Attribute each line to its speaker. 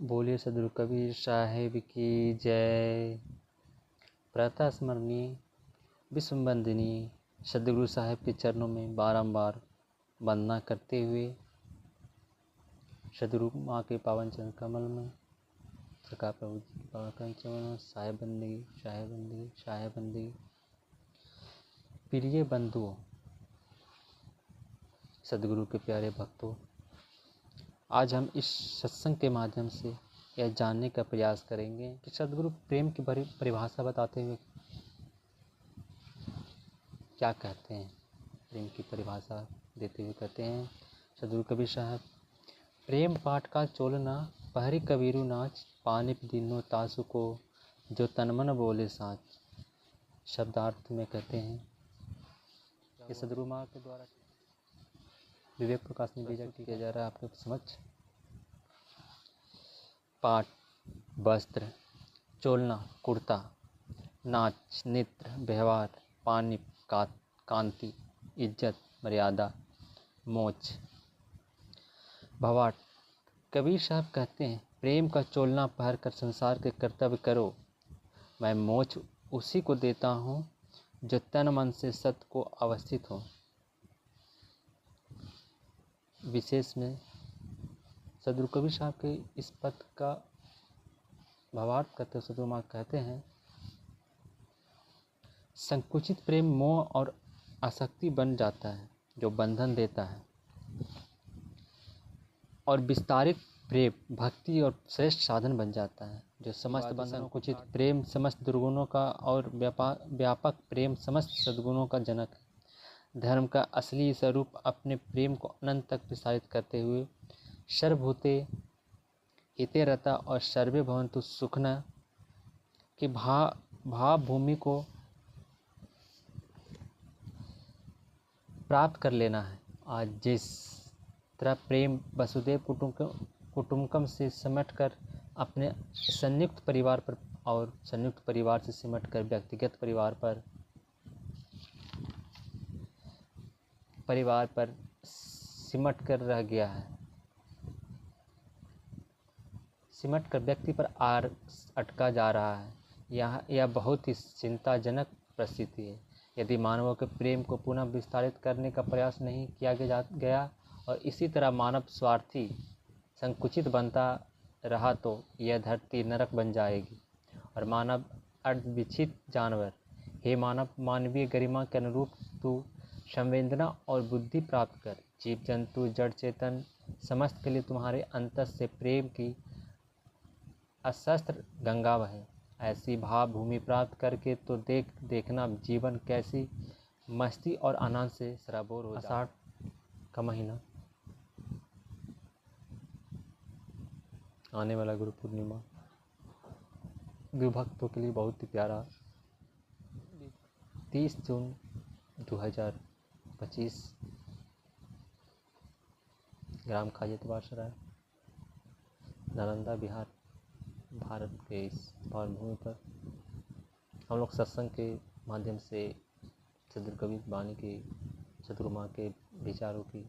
Speaker 1: बोलिए सदगुरु कबीर साहिब की जय। प्रातः स्मरणीय विश्ववंदिनी सदगुरु साहिब के चरणों में बारंबार वंदना करते हुए सदगुरु माँ के पावन चरण कमल में सरकार प्रभु जी के पावन चरण में साहेब बंदगी। प्रिय बंधुओं, सदगुरु के प्यारे भक्तों, आज हम इस सत्संग के माध्यम से यह जानने का प्रयास करेंगे कि सदगुरु प्रेम की परिभाषा बताते हुए क्या कहते हैं। प्रेम की परिभाषा देते हुए कहते हैं सदगुरु कबीर साहब, प्रेम पाठ का चोलना पहरी कबीरू नाच, पानी दीनो तासु को जो तनमन बोले साच। शब्दार्थ में कहते हैं कि सदगुरु माँ के द्वारा विवेक प्रकाश में भेजा किया जा रहा है आपके समक्ष। पाठ वस्त्र, चोलना कुर्ता, नाच नृत्य, व्यवहार, पानी कांति, इज्जत मर्यादा, मोच। भवाट कबीर साहब कहते हैं, प्रेम का चोलना पहर कर संसार के कर्तव्य करो, मैं मोच उसी को देता हूँ जो तन मन से सत्य को अवस्थित हो। विशेष में सदगुरु कबीर साहब के इस पद का भावार्थ करते हुए सदगुरु माँ कहते हैं, संकुचित प्रेम मोह और आसक्ति बन जाता है जो बंधन देता है, और विस्तारित प्रेम भक्ति और श्रेष्ठ साधन बन जाता है जो समस्त बंधनों। संकुचित प्रेम समस्त दुर्गुणों का और व्यापक प्रेम समस्त सद्गुणों का जनक है। धर्म का असली स्वरूप अपने प्रेम को अनंत तक विस्तारित करते हुए सर्वभूते हिते रता और सर्वे भवन्तु सुखना की भाव भूमि को प्राप्त कर लेना है। आज जिस तरह प्रेम वसुदेव कुटुंबकम से सिमटकर अपने संयुक्त परिवार पर और संयुक्त परिवार से सिमटकर व्यक्तिगत परिवार पर सिमट कर रह गया है, सिमट कर व्यक्ति पर अटका जा रहा है। यह बहुत ही चिंताजनक परिस्थिति है। यदि मानवों के प्रेम को पुनः विस्तारित करने का प्रयास नहीं किया गया और इसी तरह मानव स्वार्थी संकुचित बनता रहा तो यह धरती नरक बन जाएगी और मानव अर्धविकसित जानवर। हे मानव, मानवीय गरिमा के अनुरूप तू संवेदना और बुद्धि प्राप्त कर। जीव जंतु जड़ चेतन समस्त के लिए तुम्हारे अंतर से प्रेम की अशस्त्र गंगा बहे। ऐसी भाव भूमि प्राप्त करके तो देखना जीवन कैसी मस्ती और आनंद से सराबोर हो जाए। आषाढ़ का महीना, आने वाला गुरु पूर्णिमा गुरु भक्तों के लिए बहुत ही प्यारा। 30 जून 2025 ग्राम खाजितवाड़ सराय, नालंदा बिहार, भारत के इस पावन भूमि पर हम लोग सत्संग के माध्यम से सदगुरु कबीर वाणी की, सदगुरु माँ के विचारों की